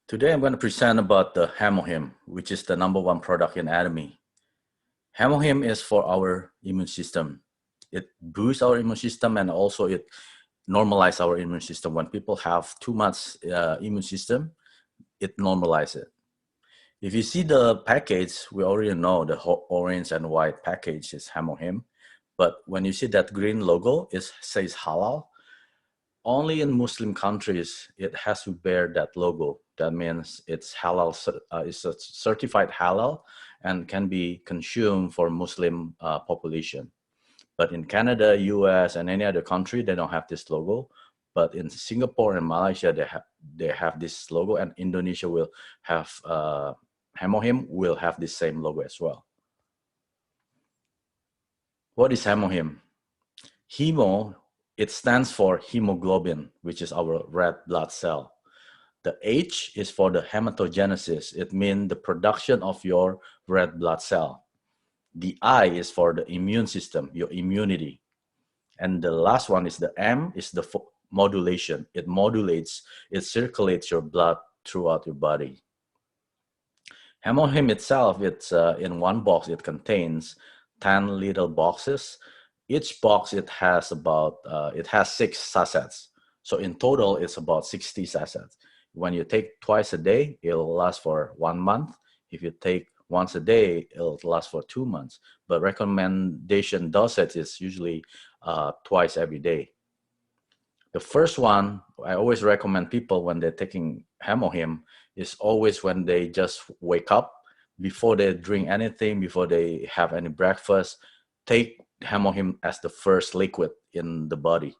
Today I'm going to present about the HEMOHIM, which is the #1 product in anatomy. HEMOHIM is for our immune system. It boosts our immune system and also it normalizes our immune system. When people have too much immune system, it normalizes it. If you see the package, we already know the orange and white package is HEMOHIM. But when you see that green logo, it says halal. Only in Muslim countries, it has to bear that logo. That means it's halal, it's a certified halal and can be consumed for Muslim population. But in Canada, US, and any other country, they don't have this logo. But in Singapore and Malaysia, they have this logo, and Indonesia will have HEMOHIM will have the same logo as well. What is HEMOHIM? Hemo, it stands for hemoglobin, which is our red blood cell. The H is for the hematogenesis. It means the production of your red blood cell. The I is for the immune system, your immunity. And the last one is the M, is the modulation. It modulates, it circulates your blood throughout your body. HEMOHIM itself, it's in one box, it contains 10 little boxes. Each box, it has 6 sachets. So in total, it's about 60 sachets. When you take twice a day, it'll last for 1 month. If you take once a day, it'll last for 2 months. But recommendation dosage is usually twice every day. The first one, I always recommend people when they're taking HEMOHIM is always when they just wake up, before they drink anything, before they have any breakfast, take HEMOHIM as the first liquid in the body.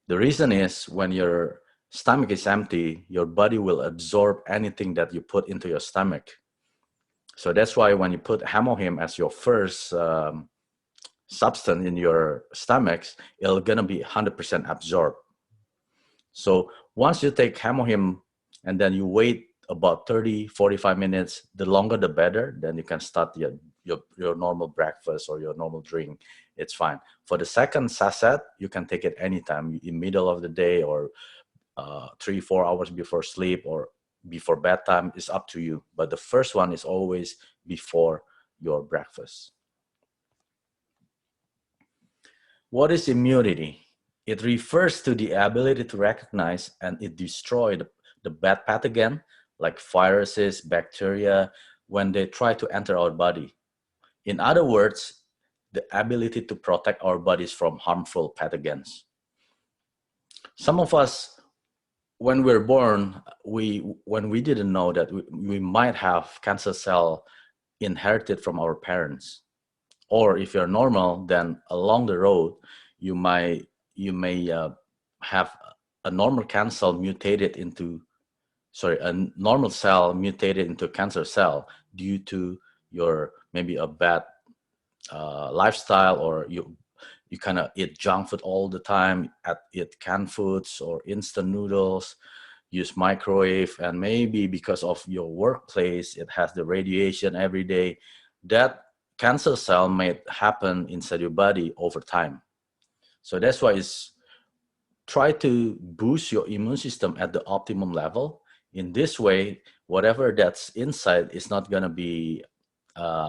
The reason is when your stomach is empty, your body will absorb anything that you put into your stomach. So that's why when you put HEMOHIM as your first substance in your stomachs, it's gonna be 100% absorbed. So once you take HEMOHIM and then you wait about 30-45 minutes, the longer the better, then you can start your normal breakfast or your normal drink. It's fine. For the second sachet, you can take it anytime, in middle of the day or 3-4 hours before sleep or before bedtime. Is up to you. But the first one is always before your breakfast. What is immunity? It refers to the ability to recognize and it destroy the bad pathogen like viruses, bacteria, when they try to enter our body. In other words, the ability to protect our bodies from harmful pathogens. Some of us, when we're born, when we didn't know that we might have cancer cell inherited from our parents. Or if you're normal, then along the road, you may have a normal cancer cell mutated into a normal cell mutated into a cancer cell due to your maybe a bad lifestyle, or you kind of eat junk food all the time, eat canned foods or instant noodles, use microwave, and maybe because of your workplace, it has the radiation every day. That cancer cell may happen inside your body over time. So that's why it's try to boost your immune system at the optimum level. In this way, whatever that's inside is not going to be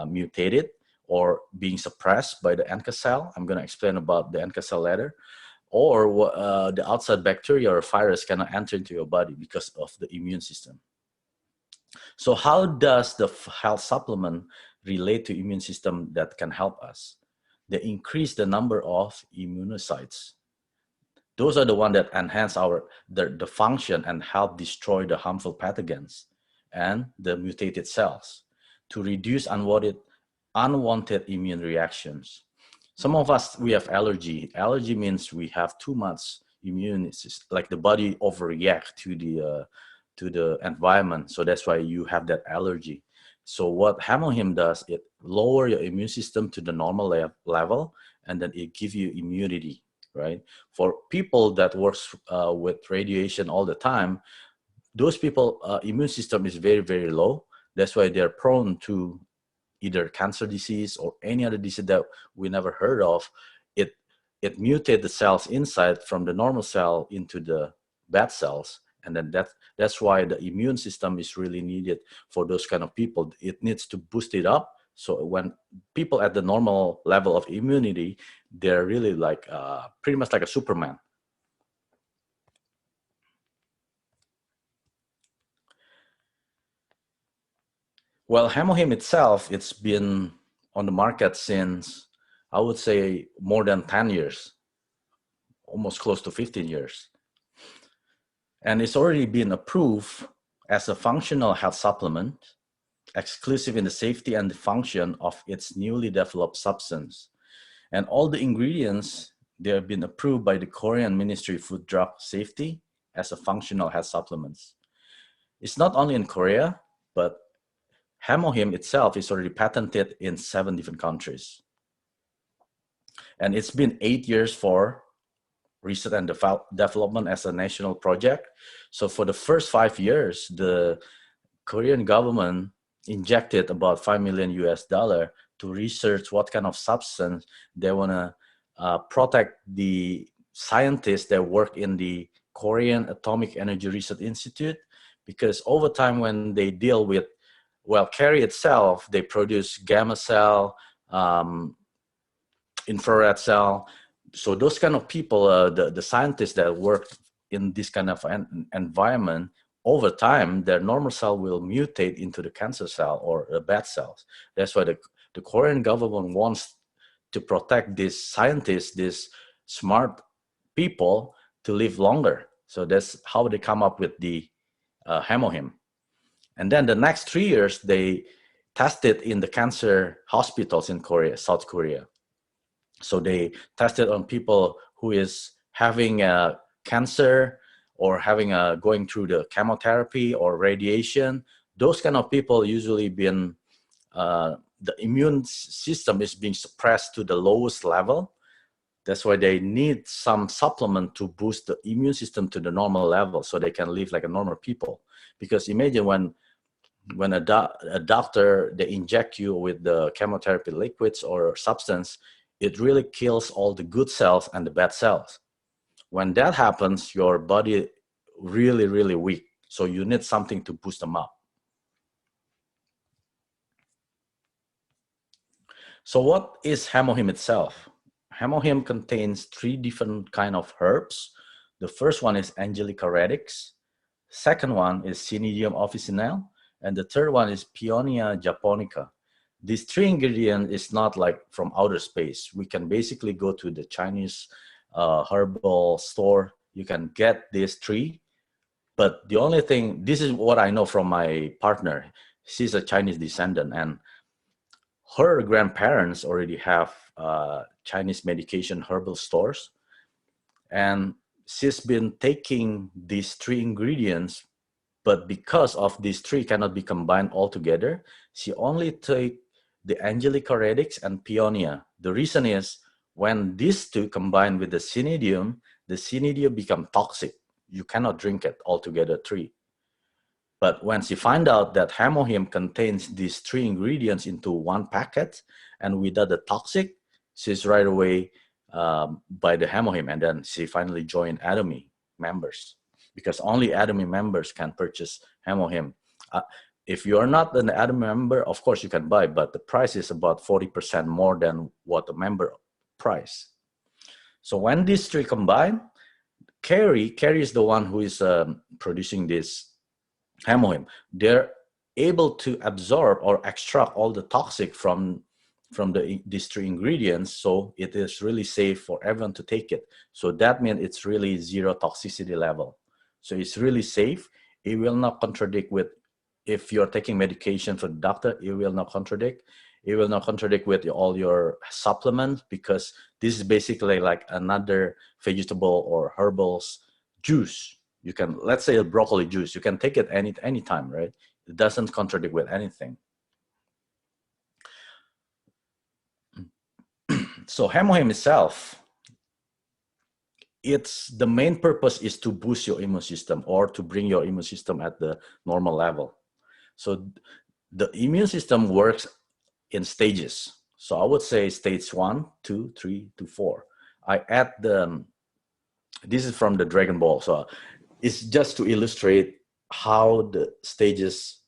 mutated or being suppressed by the NK cell. I'm going to explain about the NK cell later. Or the outside bacteria or virus cannot enter into your body because of the immune system. So how does the health supplement relate to immune system that can help us? They increase the number of immunocytes. Those are the ones that enhance the function and help destroy the harmful pathogens and the mutated cells to reduce unwanted immune reactions. Some of us, we have allergy. Allergy means we have too much immune, like the body overreact to the environment. So that's why you have that allergy. So what HEMOHIM does, it lower your immune system to the normal level, and then it gives you immunity. Right? For people that works with radiation all the time, those people immune system is very, very low. That's why they're prone to either cancer disease or any other disease that we never heard of. It mutates the cells inside from the normal cell into the bad cells, And then that's why the immune system is really needed for those kind of people. It needs to boost it up. So when people at the normal level of immunity, they're really like pretty much like a Superman. Well, HEMOHIM itself, it's been on the market since, I would say, more than 10 years, almost close to 15 years. And it's already been approved as a functional health supplement, exclusive in the safety and the function of its newly developed substance. And all the ingredients, they have been approved by the Korean Ministry of Food Drug Safety as a functional health supplements. It's not only in Korea, but HEMOHIM itself is already patented in 7 different countries. And it's been 8 years for research and development as a national project. So for the first 5 years, the Korean government injected about $5 million to research what kind of substance they want to protect the scientists that work in the Korean Atomic Energy Research Institute, because over time when they deal with, well, Carrie itself, they produce gamma cell, infrared cell. So those kind of people, the scientists that work in this kind of environment, over time, their normal cell will mutate into the cancer cell or the bad cells. That's why the Korean government wants to protect these scientists, these smart people, to live longer. So that's how they come up with the HEMOHIM. And then the next 3 years, they tested in the cancer hospitals in Korea, South Korea. So they tested on people who is having cancer or having going through the chemotherapy or radiation. Those kind of people usually been, the immune system is being suppressed to the lowest level. That's why they need some supplement to boost the immune system to the normal level so they can live like a normal people. Because imagine when a doctor, they inject you with the chemotherapy liquids or substance, it really kills all the good cells and the bad cells. When that happens, your body really, really weak. So you need something to boost them up. So what is HEMOHIM itself? HEMOHIM contains 3 different kind of herbs. The first one is Angelica radix. Second one is Cnidium officinale. And the third one is Peonia japonica. These 3 ingredients is not like from outer space. We can basically go to the Chinese herbal store. You can get these 3. But the only thing, this is what I know from my partner. She's a Chinese descendant, and her grandparents already have Chinese medication herbal stores. And she's been taking these 3 ingredients, but because of these 3 cannot be combined all together, she only take the Angelica radix and Peonia. The reason is when these 2 combine with the Cnidium become toxic. You cannot drink it all together 3. But when she find out that HEMOHIM contains these 3 ingredients into 1 packet and without the toxic, she's right away by the HEMOHIM, and then she finally joined Atomy members, because only Atomy members can purchase HEMOHIM. If you are not an Atomy member, of course you can buy, but the price is about 40% more than what the member price. So when these 3 combine, Carrie is the one who is producing this HEMOHIM. They're able to absorb or extract all the toxic from these 3 ingredients, so it is really safe for everyone to take it. So that means it's really 0 toxicity level. So it's really safe. It will not contradict with, if you're taking medication for the doctor, it will not contradict. It will not contradict with all your supplements, because this is basically like another vegetable or herbals juice. You can, let's say a broccoli juice, you can take it any time, right? It doesn't contradict with anything. So HEMOHIM itself, the main purpose is to boost your immune system or to bring your immune system at the normal level. So the immune system works in stages. So I would say stage 1, 2, 3 to 4. I add this is from the Dragon Ball. So It's just to illustrate how the stages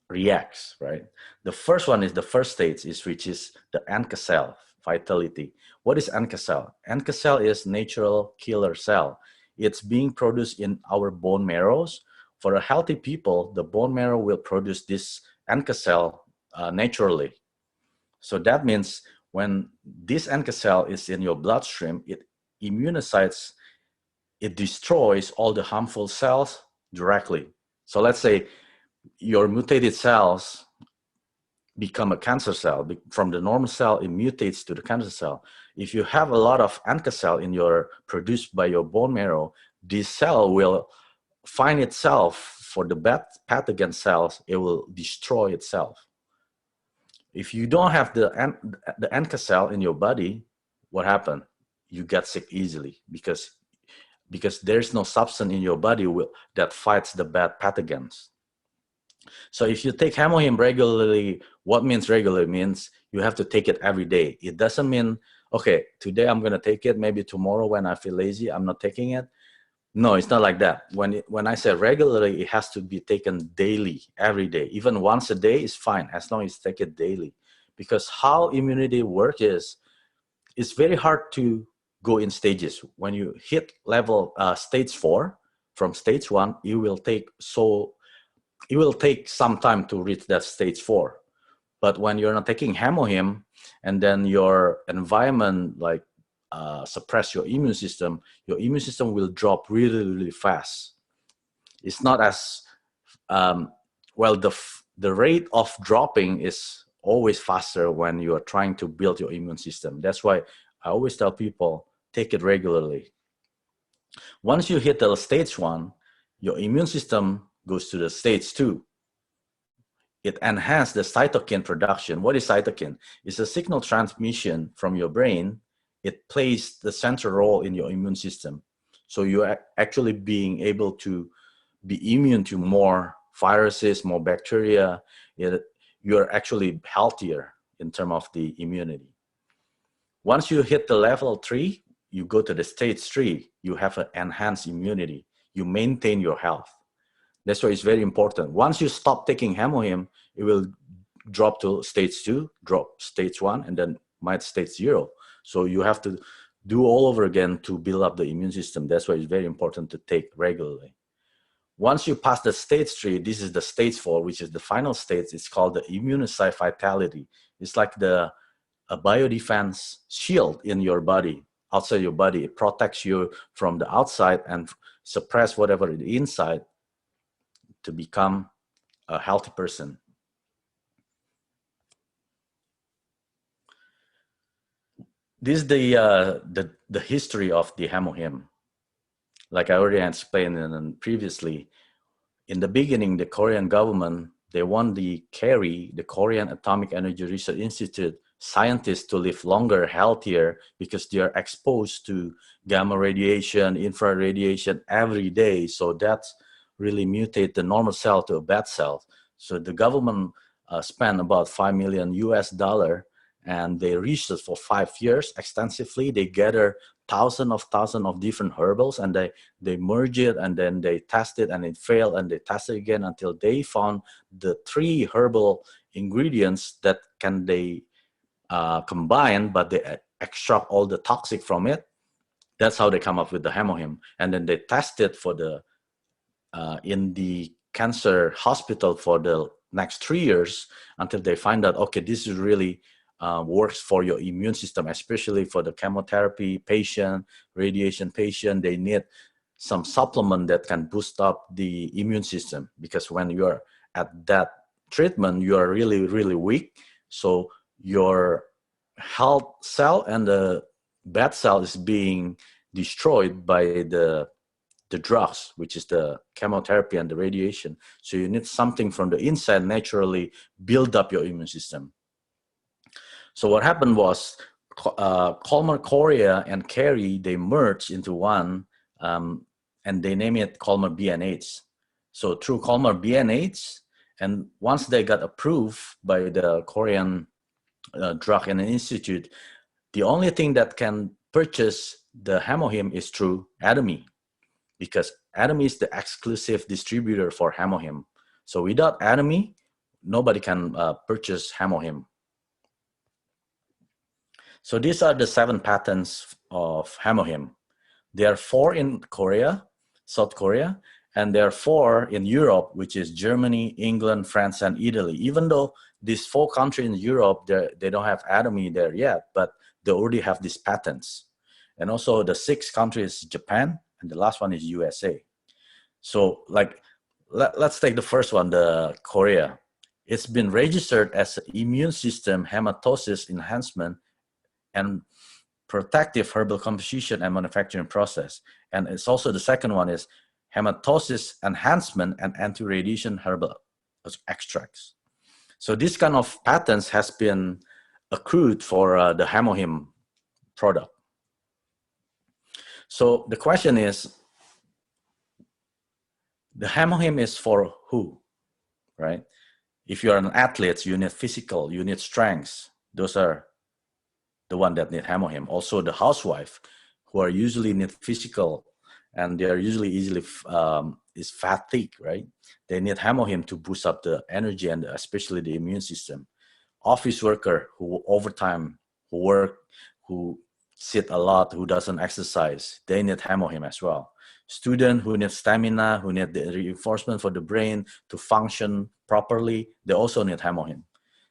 reacts, right? The first one is the first stage, which is the NK cell vitality. What is NK cell? NK cell is natural killer cell. It's being produced in our bone marrows. For a healthy people, the bone marrow will produce this NK cell naturally. So that means when this NK cell is in your bloodstream, it immunizes, it destroys all the harmful cells directly. So let's say your mutated cells become a cancer cell. From the normal cell, it mutates to the cancer cell. If you have a lot of NK cell in your produced by your bone marrow, this cell will find itself for the bad pathogen cells. It will destroy itself. If you don't have the NK cell in your body, what happens? You get sick easily because there's no substance in your body that fights the bad pathogens. So if you take HEMOHIM regularly, what means regularly means you have to take it every day. It doesn't mean, okay, today I'm going to take it, maybe tomorrow when I feel lazy, I'm not taking it. No, it's not like that. When I say regularly, it has to be taken daily, every day. Even once a day is fine, as long as you take it daily. Because how immunity works is, it's very hard to go in stages. When you hit level stage 4, from stage 1, it will take some time to reach that stage 4. But when you're not taking HEMOHIM, and then your environment like suppress your immune system will drop really, really fast. It's not as well. The rate of dropping is always faster when you are trying to build your immune system. That's why I always tell people, take it regularly. Once you hit the stage 1, your immune system goes to the stage 2. It enhances the cytokine production. What is cytokine? It's a signal transmission from your brain. It plays the central role in your immune system. So you're actually being able to be immune to more viruses, more bacteria. You're actually healthier in terms of the immunity. Once you hit the level 3, you go to the stage 3. You have an enhanced immunity. You maintain your health. That's why it's very important. Once you stop taking HEMOHIM, it will drop to stage 2, drop stage 1, and then might stage 0. So you have to do all over again to build up the immune system. That's why it's very important to take regularly. Once you pass the stage 3, this is the stage 4, which is the final stage. It's called the immunocyte vitality. It's like a biodefense shield in your body, outside your body. It protects you from the outside and suppress whatever is inside to become a healthy person. This is the history of the HEMOHIM. Like I already explained previously, in the beginning, the Korean government, they want the KERI, the Korean Atomic Energy Research Institute, scientists to live longer, healthier, because they are exposed to gamma radiation, infrared radiation every day. So that's really mutate the normal cell to a bad cell. So the government spent about $5 million US, and they researched for 5 years extensively. They gather thousands of different herbals, and they merge it, and then they test it, and it failed, and they test it again until they found the 3 herbal ingredients that can they combine, but they extract all the toxic from it. That's how they come up with the HEMOHIM. And then they test it for in the cancer hospital for the next 3 years until they find out, okay, this is really works for your immune system, especially for the chemotherapy patient, radiation patient. They need some supplement that can boost up the immune system, because when you're at that treatment, you are really, really weak. So your health cell and the bad cell is being destroyed by the drugs, which is the chemotherapy and the radiation. So you need something from the inside naturally build up your immune system. So what happened was Colmar Korea and KERI, they merged into one, and they name it Colmar BNH. So through Colmar BNH, and once they got approved by the Korean Drug and Institute, the only thing that can purchase the HEMOHIM is through ADME, because Anemi is the exclusive distributor for HEMOHIM. So without Anemi, nobody can purchase HEMOHIM. So these are the 7 patents of HEMOHIM. There are 4 in Korea, South Korea, and there are 4 in Europe, which is Germany, England, France, and Italy. Even though these 4 countries in Europe, they don't have Anemi there yet, but they already have these patents. And also the 6th country is Japan, and the last one is USA. So like, let's take the first one, the Korea. It's been registered as immune system hematosis enhancement and protective herbal composition and manufacturing process. And it's also the second one is hematosis enhancement and anti-radiation herbal extracts. So this kind of patents has been accrued for the HEMOHIM product. So the question is, the HEMOHIM is for who, right? If you're an athlete, you need physical, you need strength. Those are the one that need HEMOHIM. Also the housewife, who are usually need physical, and they are usually easily is fatigued, right? They need HEMOHIM to boost up the energy and especially the immune system. Office worker who overtime, who work, who sit a lot, who doesn't exercise, they need HEMOHIM as well. Student who needs stamina, who need the reinforcement for the brain to function properly, they also need HEMOHIM.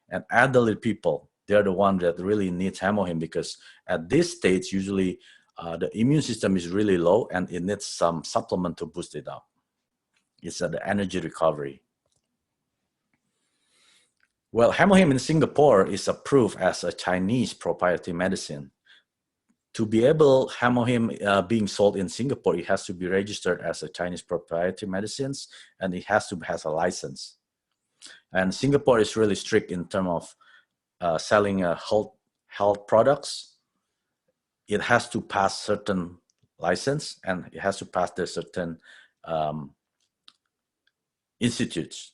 And elderly people, they're the one that really needs HEMOHIM, because at this stage, usually the immune system is really low and it needs some supplement to boost it up. It's the energy recovery. Well, HEMOHIM in Singapore is approved as a Chinese proprietary medicine. To be able HEMOHIM being sold in Singapore, it has to be registered as a Chinese proprietary medicines, and it has to have a license. And Singapore is really strict in terms of selling health products. It has to pass certain license, and it has to pass the certain institutes.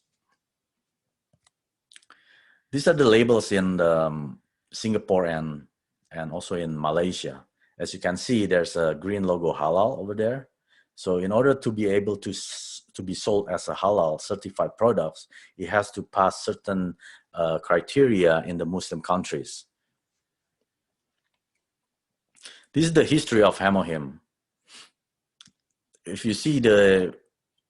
These are the labels in Singapore and also in Malaysia. As you can see, there's a green logo halal over there. So in order to be able to be sold as a halal certified products, it has to pass certain criteria in the Muslim countries. This is the history of HEMOHIM. If you see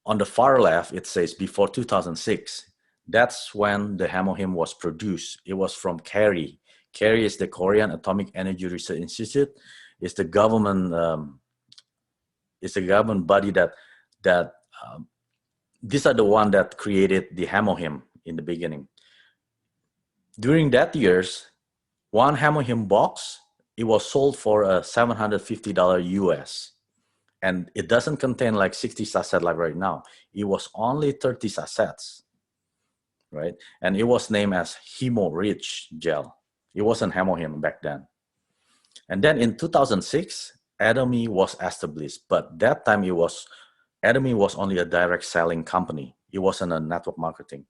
on the far left, it says before 2006. That's when the HEMOHIM was produced. It was from KERI. KERI is the Korean Atomic Energy Research Institute. It's the government. It's a government body that these are the one that created the HEMOHIM in the beginning. During that years, one HEMOHIM box, it was sold for $750 US. And it doesn't contain like 60 sachets like right now. It was only 30 sachets, right? And it was named as Hemo-Rich gel. It wasn't HEMOHIM back then. And then in 2006, Anemi was established, but that time Anemi was only a direct selling company. It wasn't a network marketing.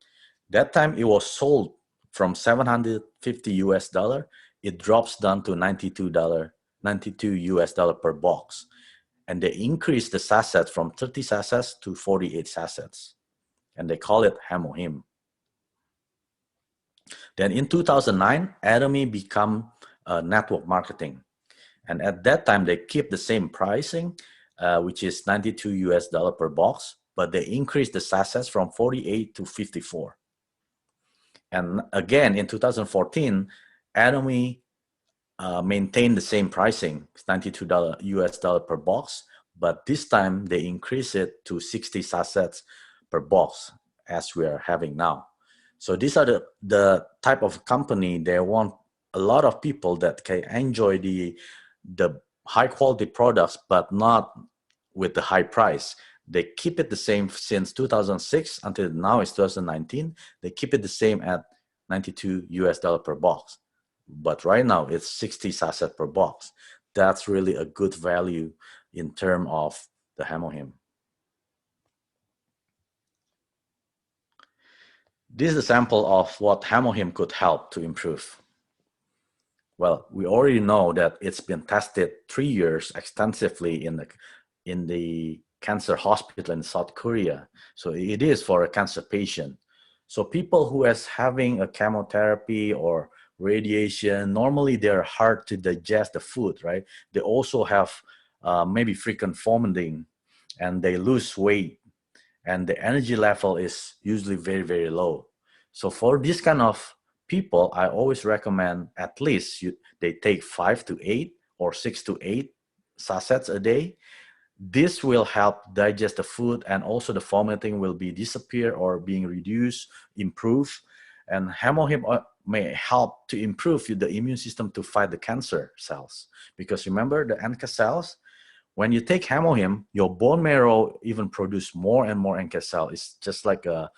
That time it was sold from $750 US, it drops down to $92 US per box. And they increased the sachets from 30 sachets to 48 sachets. And they call it HEMOHIM. Then in 2009, Anemi became network marketing. And at that time, they keep the same pricing, which is $92 US per box, but they increased the sachets from 48 to 54. And again, in 2014, Anemi maintained the same pricing, $92 US per box, but this time they increase it to 60 sachets per box, as we are having now. So these are the type of company they want a lot of people that can enjoy the high quality products, but not with the high price. They keep it the same since 2006 until now it's 2019. They keep it the same at $92 US per box. But right now it's 60 sachets per box. That's really a good value in terms of the HEMOHIM. This is a sample of what HEMOHIM could help to improve. Well, we already know that it's been tested 3 years extensively in the cancer hospital in South Korea. So it is for a cancer patient. So people who is having a chemotherapy or radiation, normally they're hard to digest the food, right? They also have maybe frequent vomiting, and they lose weight, and the energy level is usually very, very low. So for this kind of people, I always recommend at least they take 5 to 8 or 6 to 8 sachets a day. This will help digest the food, and also the vomiting will be disappear or being reduced, improve. And HEMOHIM may help to improve the immune system to fight the cancer cells. Because remember, the NK cells, when you take HEMOHIM, your bone marrow even produce more and more NK cells. It's just like a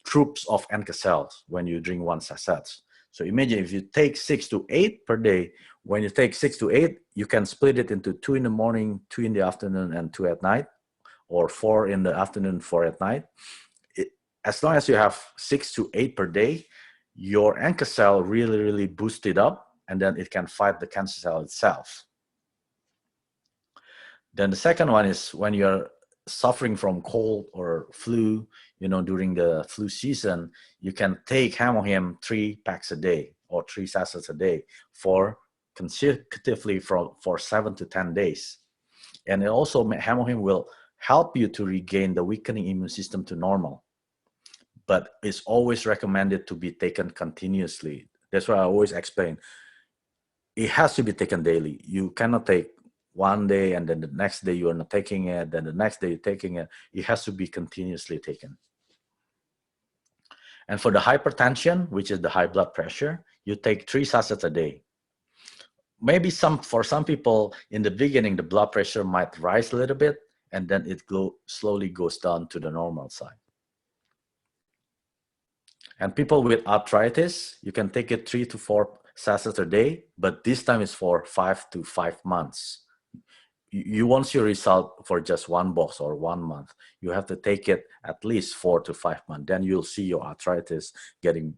troops of NK cells when you drink one sachet. So imagine if you take 6 to 8 per day. When you take 6 to 8, you can split it into 2 in the morning, 2 in the afternoon, and 2 at night, or 4 in the afternoon, 4 at night. As long as you have 6 to 8 per day, your NK cell really, really boosted up, and then it can fight the cancer cell itself. Then the second one is when you're suffering from cold or flu, during the flu season, you can take HEMOHIM 3 packs a day or 3 sachets a day for consecutively for 7 to 10 days. And it also, HEMOHIM will help you to regain the weakening immune system to normal. But it's always recommended to be taken continuously. That's why I always explain. It has to be taken daily. You cannot take one day and then the next day you are not taking it, then the next day you're taking it. It has to be continuously taken. And for the hypertension, which is the high blood pressure, you take 3 sachets a day. Maybe for some people in the beginning, the blood pressure might rise a little bit, and then it slowly goes down to the normal side. And people with arthritis, you can take it 3 to 4 sachets a day, but this time is for 5 to 5 months. You won't see a result for just 1 box or 1 month. You have to take it at least 4 to 5 months. Then you'll see your arthritis getting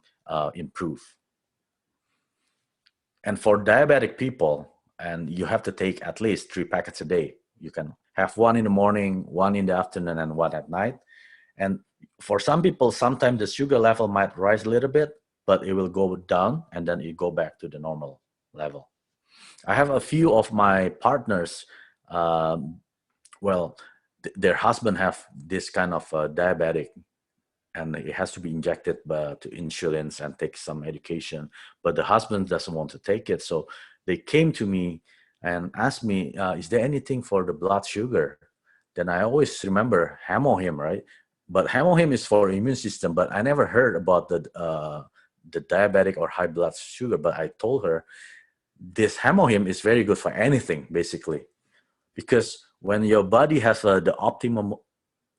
improved. And for diabetic people, and you have to take at least 3 packets a day. You can have 1 in the morning, 1 in the afternoon, and 1 at night. And for some people, sometimes the sugar level might rise a little bit, but it will go down and then it go back to the normal level. I have a few of my partners, their husband have this kind of diabetic, and it has to be injected to insulins and take some medication, but the husband doesn't want to take it. So they came to me and asked me, is there anything for the blood sugar? Then I always remember HEMOHIM, right? But HEMOHIM is for immune system, but I never heard about the diabetic or high blood sugar. But I told her, this HEMOHIM is very good for anything, basically. Because when your body has the optimum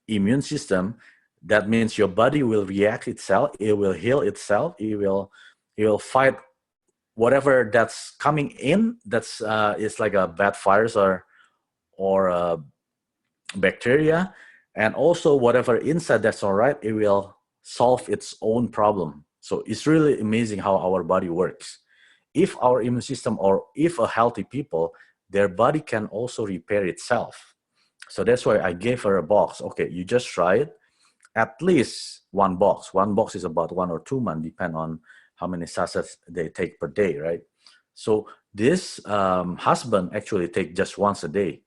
immune system, that means your body will react itself, it will heal itself, it will fight whatever that's coming in, that's it's like a bad virus or bacteria, and also whatever inside that's all right, it will solve its own problem. So it's really amazing how our body works. If our immune system, or if a healthy people, their body can also repair itself. So that's why I gave her a box. Okay, you just try it. At least 1 box. 1 box is about 1 or 2 months, depend on how many sachets they take per day, right? So this husband actually take just once a day.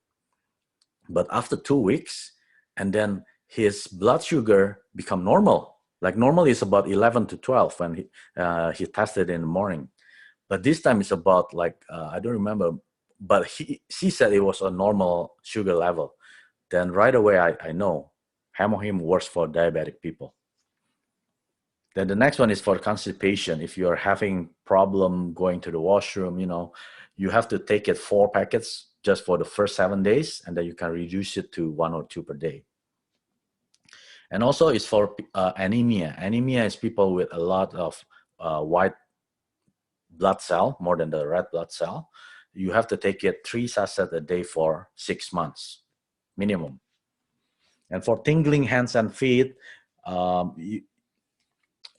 But after 2 weeks, and then his blood sugar become normal. Like normally it's about 11 to 12 when he tested in the morning. But this time it's about I don't remember, but she said it was a normal sugar level. Then right away I know HEMOHIM works for diabetic people. Then the next one is for constipation. If you're having problem going to the washroom, you have to take it 4 packets just for the first 7 days, and then you can reduce it to 1 or 2 per day. And also it's for anemia. Anemia is people with a lot of white blood cell, more than the red blood cell. You have to take it 3 sachets a day for 6 months minimum. And for tingling hands and feet,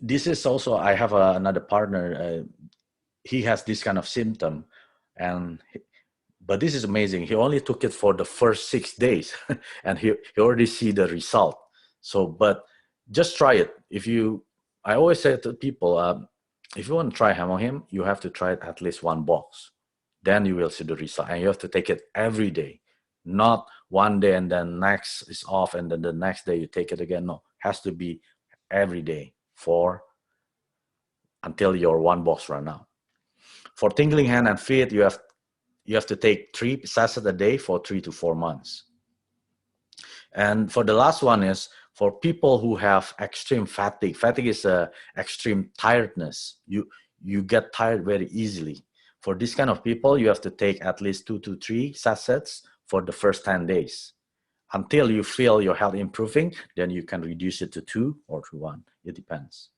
this is also, I have another partner, he has this kind of symptom, and But this is amazing. He only took it for the first 6 days and he already see the result. So, but just try it. I always say to people, if you want to try HEMOHIM, you have to try it at least one box. Then you will see the result. And you have to take it every day, not one day and then next is off and then the next day you take it again. No, has to be every day until your one box run out. For tingling hand and feet, you have to take 3 sachets a day for 3 to 4 months. And for the last one is for people who have extreme fatigue. Fatigue is extreme tiredness. You get tired very easily. For this kind of people, you have to take at least 2 to 3 sachets for the first 10 days. Until you feel your health improving, then you can reduce it to 2 or to 1. It depends.